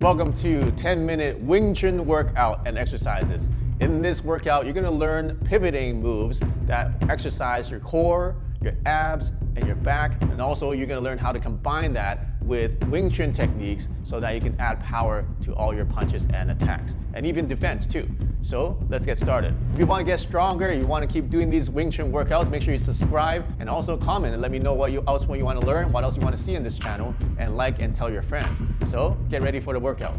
Welcome to 10-minute Wing Chun workout and exercises. In this workout, you're going to learn pivoting moves that exercise your core, your abs, and your back. And also, you're going to learn how to combine that with Wing Chun techniques so that you can add power to all your punches and attacks, and even defense too. So let's get started. If you want to get stronger, you want to keep doing these Wing Chun workouts, make sure you subscribe and also comment and let me know what else you want to learn, what else you want to see in this channel, and like and tell your friends. So get ready for the workout.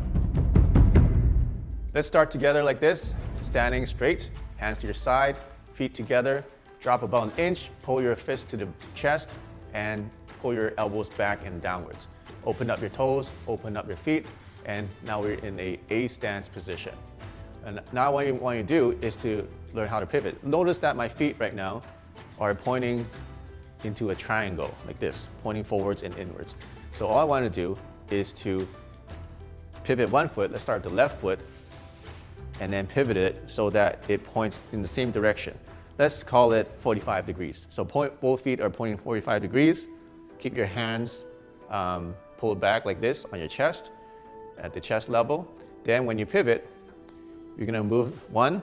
Let's start together like this, standing straight, hands to your side, feet together, drop about an inch, pull your fist to the chest, and pull your elbows back and downwards. Open up your toes, open up your feet, and now we're in a A stance position. And now what you want to do is to learn how to pivot. Notice that my feet right now are pointing into a triangle like this, pointing forwards and inwards. So all I want to do is to pivot one foot. Let's start with the left foot and then pivot it so that it points in the same direction. Let's call it 45 degrees. So both feet are pointing 45 degrees. Keep your hands pulled back like this on your chest, at the chest level. Then when you pivot, you're gonna move one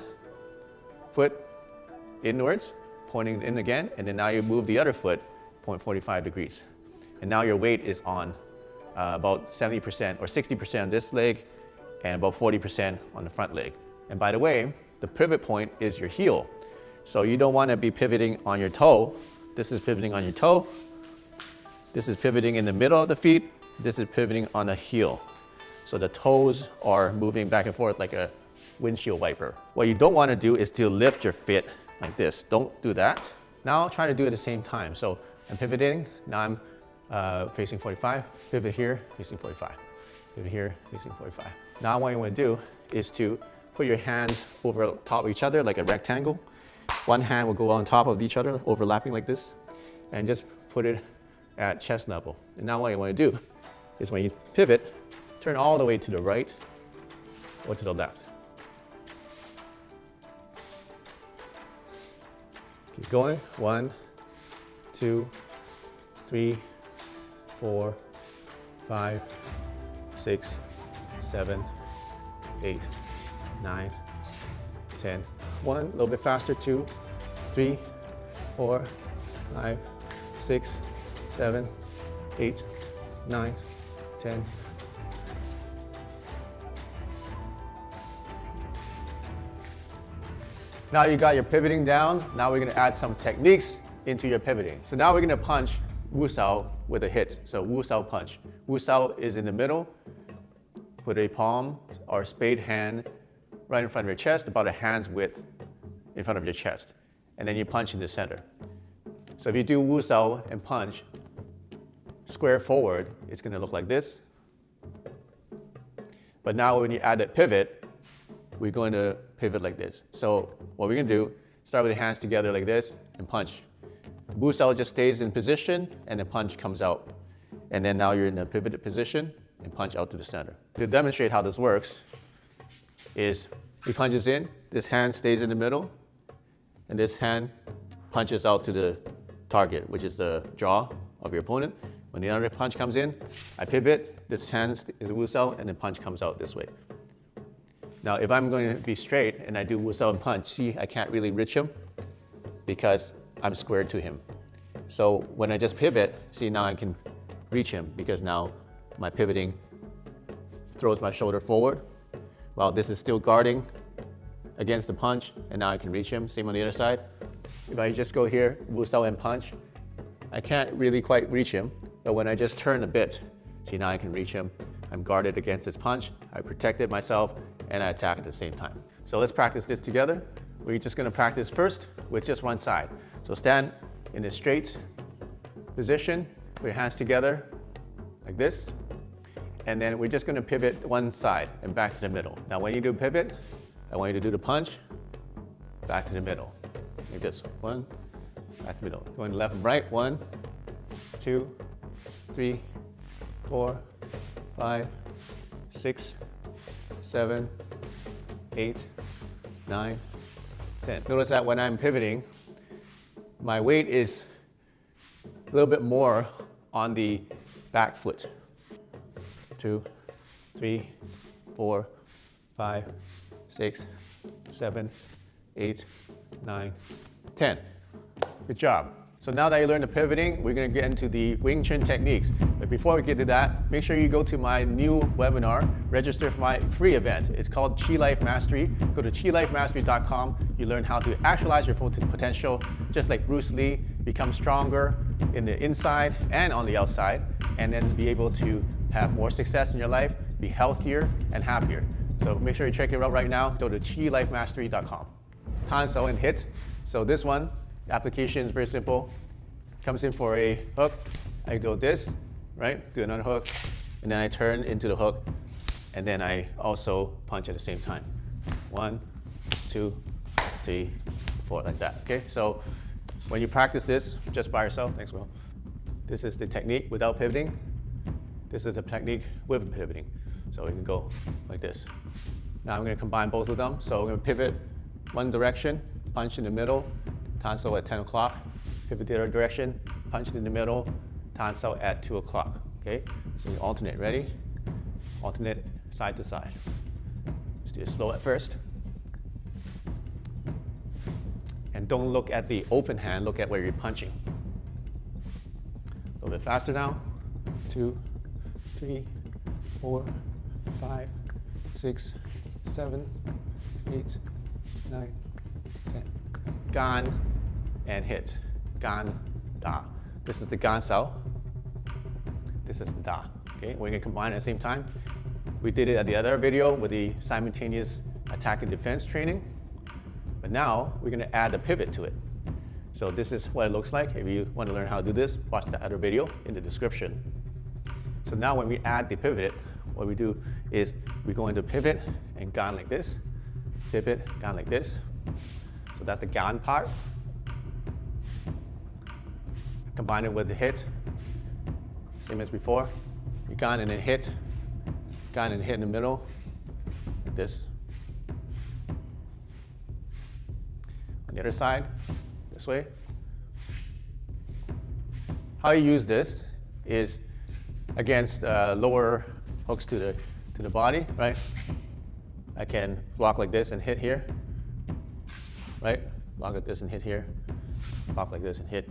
foot inwards, pointing in again, and then now you move the other foot, point 45 degrees. And now your weight is on about 70% or 60% on this leg, and about 40% on the front leg. And by the way, the pivot point is your heel. So you don't wanna be pivoting on your toe. This is pivoting on your toe. This is pivoting in the middle of the feet. This is pivoting on the heel. So the toes are moving back and forth like a windshield wiper. What you don't want to do is to lift your foot like this. Don't do that. Now try to do it at the same time. So I'm pivoting. Now I'm facing 45. Pivot here, facing 45. Pivot here, facing 45. Now what you want to do is to put your hands over top of each other like a rectangle. One hand will go on top of each other, overlapping like this, and just put it at chest level. And now what you want to do is when you pivot, turn all the way to the right or to the left. Keep going. 1, 2, 3, 4, 5, 6, 7, 8, 9, 10. 1, a little bit faster. 2, 3, 4, 5, 6, 7, 8, 9, 10. Now you got your pivoting down. Now we're gonna add some techniques into your pivoting. So now we're gonna punch Wu Sao with a hit. So Wu Sao punch. Wu Sao is in the middle. Put a palm or a spade hand right in front of your chest, about a hand's width in front of your chest. And then you punch in the center. So if you do Wu Sao and punch, square forward, it's gonna look like this. But now when you add that pivot, we're going to pivot like this. So what we're gonna do, start with the hands together like this and punch. Wu Sao just stays in position and the punch comes out. And then now you're in a pivoted position and punch out to the center. To demonstrate how this works is he punches in, this hand stays in the middle, and this hand punches out to the target, which is the jaw of your opponent. When the other punch comes in, I pivot, this hand is Wu Sao, and the punch comes out this way. Now, if I'm going to be straight and I do Wu Sao and punch, see, I can't really reach him because I'm squared to him. So when I just pivot, see, now I can reach him because now my pivoting throws my shoulder forward while this is still guarding against the punch, and now I can reach him. Same on the other side. If I just go here, Wu Sao and punch, I can't really quite reach him, but when I just turn a bit, see, now I can reach him. I'm guarded against this punch, I protected myself, and I attack at the same time. So let's practice this together. We're just gonna practice first with just one side. So stand in a straight position, put your hands together like this, and then we're just gonna pivot one side and back to the middle. Now when you do pivot, I want you to do the punch, back to the middle, like this. 1, back to the middle. Going left and right, 1, 2, 3, 4, 5, 6, 7, 8, 9, 10. Notice that when I'm pivoting, my weight is a little bit more on the back foot. 2, 3, 4, 5, 6, 7, 8, 9, 10. Good job. So now that you learned the pivoting, we're going to get into the Wing Chun techniques. But before we get to that, make sure you go to my new webinar, register for my free event. It's called Chi Life Mastery. Go to chilifemastery.com. You learn how to actualize your full potential, just like Bruce Lee, become stronger in the inside and on the outside, and then be able to have more success in your life, be healthier and happier. So make sure you check it out right now. Go to chilifemastery.com. Tan Sao and hit. So this one, the application is very simple. Comes in for a hook. I do this, right? Do another hook, and then I turn into the hook, and then I also punch at the same time. 1, 2, 3, 4, like that. Okay. So when you practice this just by yourself, thanks, Will. This is the technique without pivoting. This is the technique with pivoting. So we can go like this. Now I'm going to combine both of them. So we're going to pivot one direction, punch in the middle, Tan Sao at 10 o'clock. Pivot the other direction, punch in the middle, Tan Sao at 2 o'clock. Okay? So we alternate. Ready? Alternate side to side. Let's do it slow at first. And don't look at the open hand, look at where you're punching. A little bit faster now. 2, 3, 4, 5, 6, 7, 8, 9, 10. Gan and hit. Gan, da. This is the Gan Sao. This is the da. Okay, we're gonna combine at the same time. We did it at the other video with the simultaneous attack and defense training. But now we're gonna add a pivot to it. So this is what it looks like. If you want to learn how to do this, watch the other video in the description. So now when we add the pivot, what we do is we go into pivot and gan like this, pivot, gan like this. So that's the gan part. Combine it with the hit, same as before. You gan and then hit in the middle, like this. On the other side, this way. How you use this is against lower hooks to the body, right? I can block like this and hit here, right? Block like this and hit here. Block like this and hit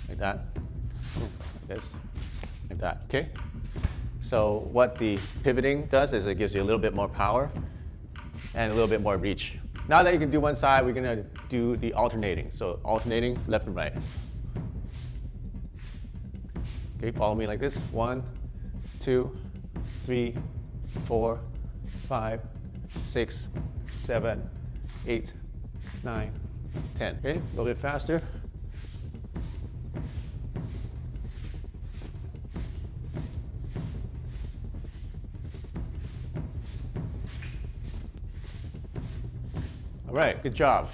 like that, like this, like that. Okay. So what the pivoting does is it gives you a little bit more power and a little bit more reach. Now that you can do one side, we're gonna do the alternating. So alternating left and right. Okay, follow me like this. 1, 2, 3, 4, 5, 6, 7, 8, 9, 10. Okay, a little bit faster. All right, good job.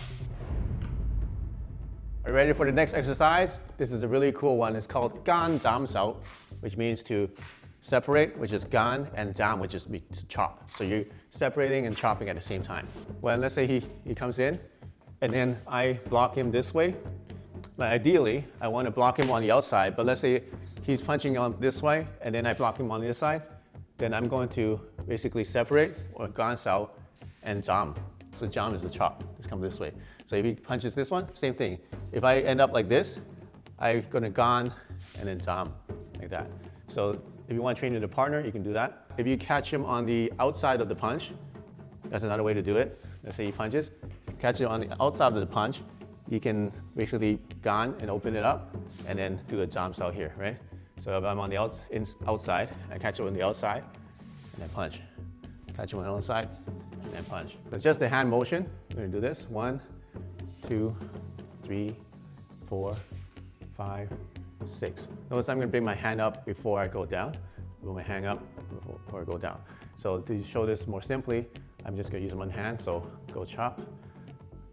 Are you ready for the next exercise? This is a really cool one. It's called Gan Zam Sao, which means to separate, which is gan, and jam, which is to chop. So you're separating and chopping at the same time. Well, let's say he comes in, and then I block him this way. But ideally, I want to block him on the outside, but let's say he's punching on this way, and then I block him on the other side. Then I'm going to basically separate, or gan sao, and jam. So jam is the chop. Let's come this way. So if he punches this one, same thing. If I end up like this, I'm gonna gan and then jam, like that. So if you want to train with a partner, you can do that. If you catch him on the outside of the punch, that's another way to do it. Let's say he punches, catch it on the outside of the punch, you can basically gan and open it up, and then do a jam sao here, right? So if I'm on the outside, I catch it on the outside, and then punch. Catch it on the outside, and then punch. So just the hand motion, we're gonna do this. 1, 2, 3, 4, 5, 6. Notice I'm gonna bring my hand up before I go down. Bring my hand up before I go down. So to show this more simply, I'm just gonna use one hand. So go chop,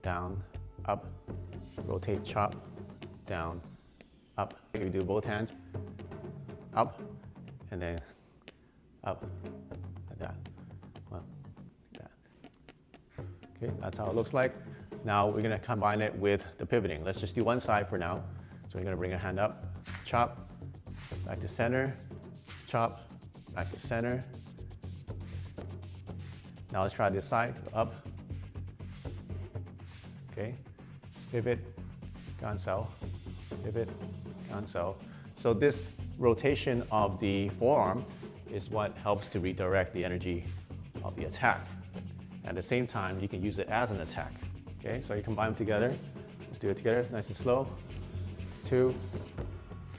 down, up, rotate, chop, down, up. You do both hands, up, and then up, like that. Well, like that. Okay, that's how it looks like. Now we're gonna combine it with the pivoting. Let's just do one side for now. So we're gonna bring a hand up, chop, back to center, chop, back to center, Now let's try this side, up. Okay, pivot, gansao, pivot, gansao. So this rotation of the forearm is what helps to redirect the energy of the attack. At the same time, you can use it as an attack. Okay, so you combine them together. Let's do it together, nice and slow. 2,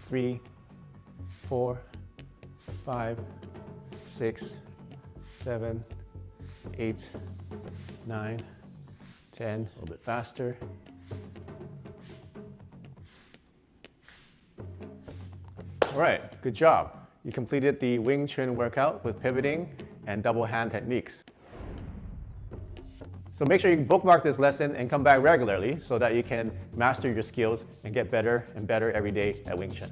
3, 4, 5, 6, 7, 8, 9, 10, a little bit faster. All right, good job. You completed the Wing Chun workout with pivoting and double hand techniques. So make sure you bookmark this lesson and come back regularly so that you can master your skills and get better and better every day at Wing Chun.